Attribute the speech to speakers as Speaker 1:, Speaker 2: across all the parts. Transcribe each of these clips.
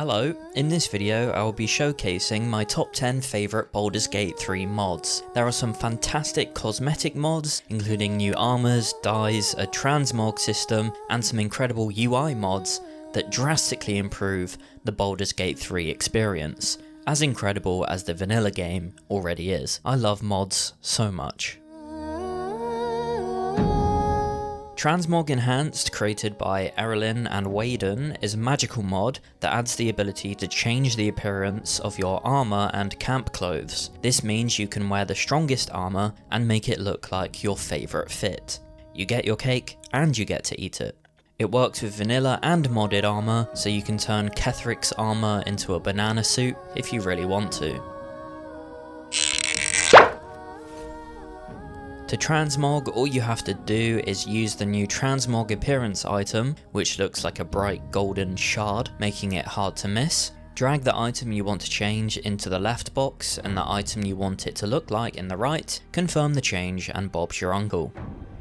Speaker 1: Hello, in this video I will be showcasing my top 10 favourite Baldur's Gate 3 mods. There are some fantastic cosmetic mods, including new armours, dyes, a transmog system, and some incredible UI mods that drastically improve the Baldur's Gate 3 experience, as incredible as the vanilla game already is. I love mods so much. Transmog Enhanced, created by Erilyn and Waden, is a magical mod that adds the ability to change the appearance of your armour and camp clothes. This means you can wear the strongest armour and make it look like your favourite fit. You get your cake and you get to eat it. It works with vanilla and modded armour, so you can turn Ketheric's armour into a banana suit if you really want to. To transmog, all you have to do is use the new transmog appearance item, which looks like a bright golden shard, making it hard to miss. Drag the item you want to change into the left box and the item you want it to look like in the right, confirm the change and Bob's your uncle.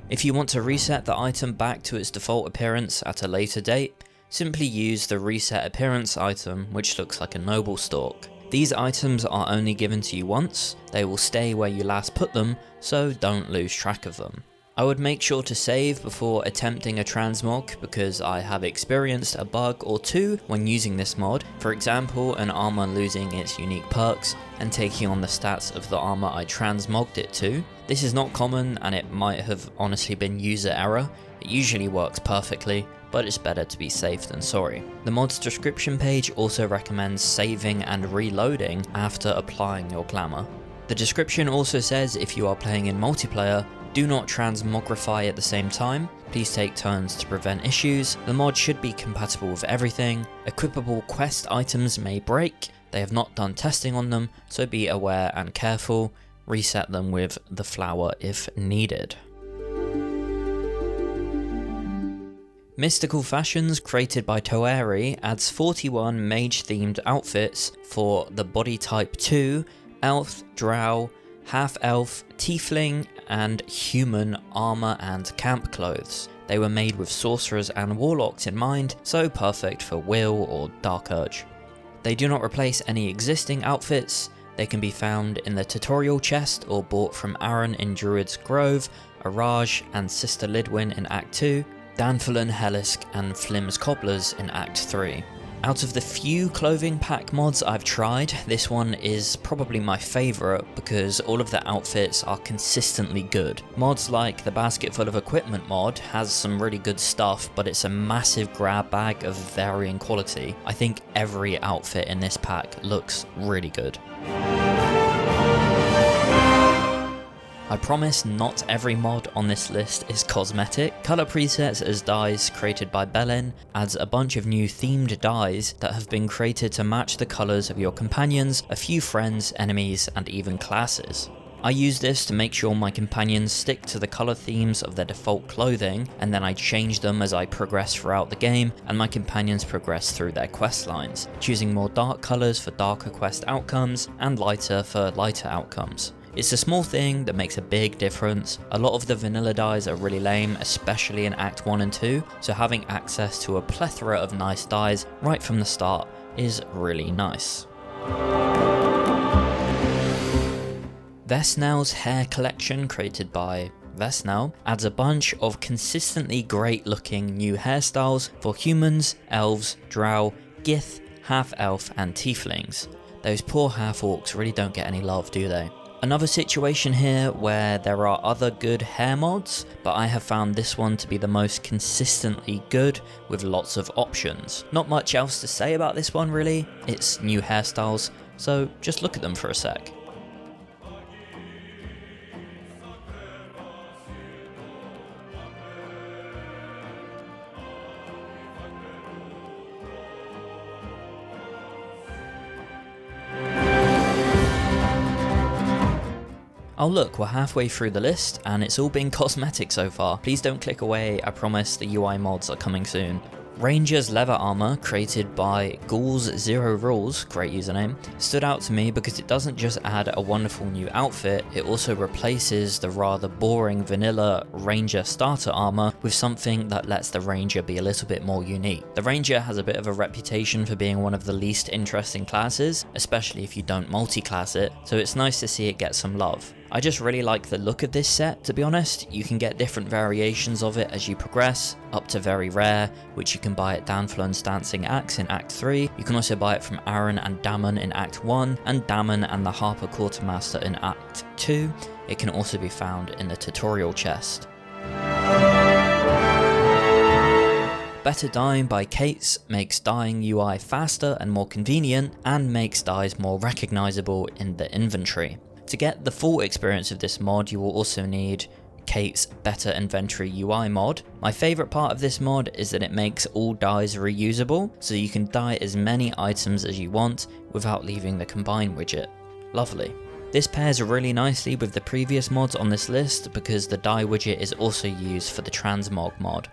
Speaker 1: If you want to reset the item back to its default appearance at a later date, simply use the reset appearance item, which looks like a noble stalk. These items are only given to you once, they will stay where you last put them, so don't lose track of them. I would make sure to save before attempting a transmog because I have experienced a bug or two when using this mod, for example an armour losing its unique perks and taking on the stats of the armour I transmogged it to. This is not common and it might have honestly been user error. It usually works perfectly, but it's better to be safe than sorry. The mod's description page also recommends saving and reloading after applying your glamour. The description also says if you are playing in multiplayer, do not transmogrify at the same time, please take turns to prevent issues. The mod should be compatible with everything. Equipable quest items may break, they have not done testing on them, so be aware and careful. Reset them with the flower if needed. Mystical Fashions, created by Toeri, adds 41 mage-themed outfits for the body type 2, elf, drow, half-elf, tiefling, and human armour and camp clothes. They were made with sorcerers and warlocks in mind, so perfect for Will or Dark Urge. They do not replace any existing outfits. They can be found in the tutorial chest or bought from Aaron in Druid's Grove, Araj and Sister Lidwin in Act 2, Danfalon, Hellisk and Flim's Cobblers in Act 3. Out of the few clothing pack mods I've tried, this one is probably my favourite because all of the outfits are consistently good. Mods like the Basket Full of Equipment mod has some really good stuff, but it's a massive grab bag of varying quality. I think every outfit in this pack looks really good. I promise not every mod on this list is cosmetic. Colour presets as dyes created by Belen adds a bunch of new themed dyes that have been created to match the colours of your companions, a few friends, enemies and even classes. I use this to make sure my companions stick to the colour themes of their default clothing, and then I change them as I progress throughout the game and my companions progress through their quest lines, choosing more dark colours for darker quest outcomes and lighter for lighter outcomes. It's a small thing that makes a big difference. A lot of the vanilla dyes are really lame, especially in Act 1 and 2, so having access to a plethora of nice dyes right from the start is really nice. Vessnelle's hair collection, created by Vessnelle, adds a bunch of consistently great looking new hairstyles for humans, elves, drow, gith, half-elf and tieflings. Those poor half-orcs really don't get any love, do they? Another situation here where there are other good hair mods, but I have found this one to be the most consistently good with lots of options. Not much else to say about this one really, it's new hairstyles, so just look at them for a sec. Oh look, we're halfway through the list and it's all been cosmetic so far. Please don't click away, I promise the UI mods are coming soon. Ranger's leather armor, created by Ghouls0Rules, great username, stood out to me because it doesn't just add a wonderful new outfit, it also replaces the rather boring vanilla Ranger starter armor with something that lets the Ranger be a little bit more unique. The Ranger has a bit of a reputation for being one of the least interesting classes, especially if you don't multi-class it, so it's nice to see it get some love. I just really like the look of this set, to be honest. You can get different variations of it as you progress, up to very rare, which you can buy at Danflon's Dancing Axe in Act 3. You can also buy it from Aaron and Damon in Act 1, and Damon and the Harper Quartermaster in Act 2. It can also be found in the tutorial chest. Better Dyeing by Kates makes dyeing UI faster and more convenient, and makes dyes more recognizable in the inventory. To get the full experience of this mod, you will also need Kate's Better Inventory UI mod. My favourite part of this mod is that it makes all dyes reusable, so you can dye as many items as you want without leaving the combine widget. Lovely. This pairs really nicely with the previous mods on this list because the dye widget is also used for the Transmog mod.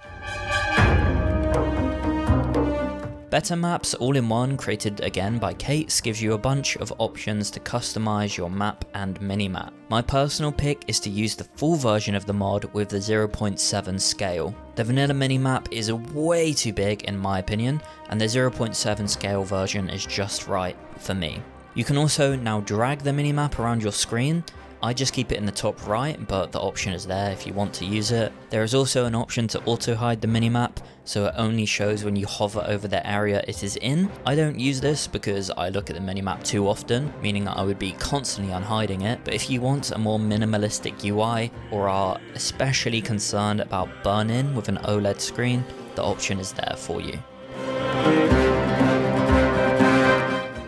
Speaker 1: Better Maps All-in-One, created again by Kates, gives you a bunch of options to customize your map and minimap. My personal pick is to use the full version of the mod with the 0.7 scale. The vanilla minimap is way too big in my opinion, and the 0.7 scale version is just right for me. You can also now drag the minimap around your screen. I just keep it in the top right, but the option is there if you want to use it. There is also an option to auto hide the minimap, so it only shows when you hover over the area it is in. I don't use this because I look at the minimap too often, meaning that I would be constantly unhiding it, but if you want a more minimalistic UI, or are especially concerned about burn-in with an OLED screen, the option is there for you.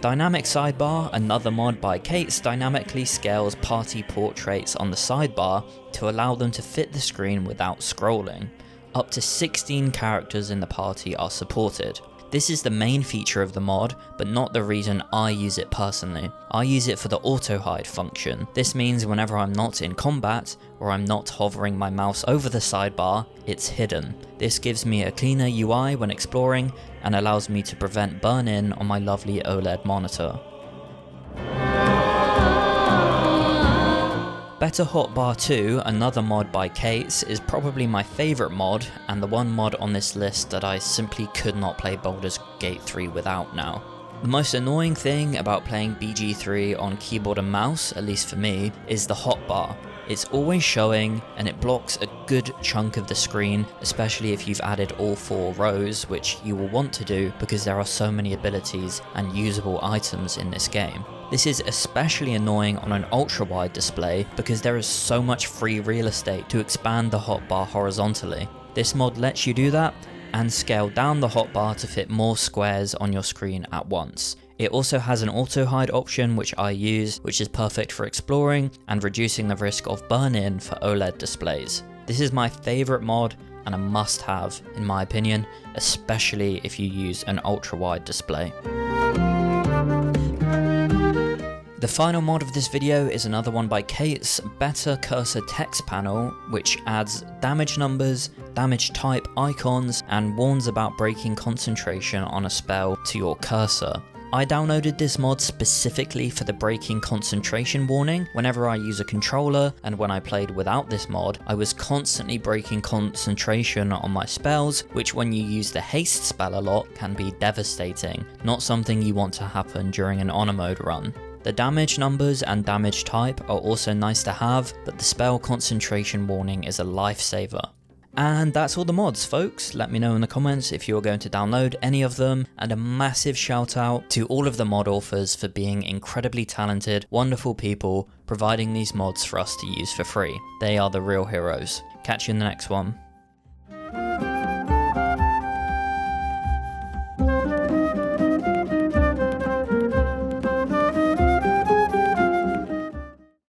Speaker 1: Dynamic Sidebar, another mod by Kates, dynamically scales party portraits on the sidebar to allow them to fit the screen without scrolling. Up to 16 characters in the party are supported. This is the main feature of the mod, but not the reason I use it personally. I use it for the auto hide function. This means whenever I'm not in combat, or I'm not hovering my mouse over the sidebar, it's hidden. This gives me a cleaner UI when exploring, and allows me to prevent burn-in on my lovely OLED monitor. Better Hotbar 2, another mod by Kates, is probably my favourite mod, and the one mod on this list that I simply could not play Baldur's Gate 3 without now. The most annoying thing about playing BG3 on keyboard and mouse, at least for me, is the hotbar. It's always showing, and it blocks a good chunk of the screen, especially if you've added all 4 rows, which you will want to do because there are so many abilities and usable items in this game. This is especially annoying on an ultra-wide display because there is so much free real estate to expand the hotbar horizontally. This mod lets you do that, and scale down the hotbar to fit more squares on your screen at once. It also has an auto hide option which I use, which is perfect for exploring and reducing the risk of burn-in for OLED displays. This is my favourite mod and a must-have in my opinion, especially if you use an ultra-wide display. The final mod of this video is another one by Kate's Better Cursor Text Panel, which adds damage numbers, damage type icons, and warns about breaking concentration on a spell to your cursor. I downloaded this mod specifically for the breaking concentration warning. Whenever I use a controller, and when I played without this mod, I was constantly breaking concentration on my spells, which when you use the haste spell a lot can be devastating, not something you want to happen during an honor mode run. The damage numbers and damage type are also nice to have, but the spell concentration warning is a lifesaver. And that's all the mods, folks. Let me know in the comments if you're going to download any of them, and a massive shout out to all of the mod authors for being incredibly talented, wonderful people, providing these mods for us to use for free. They are the real heroes. Catch you in the next one.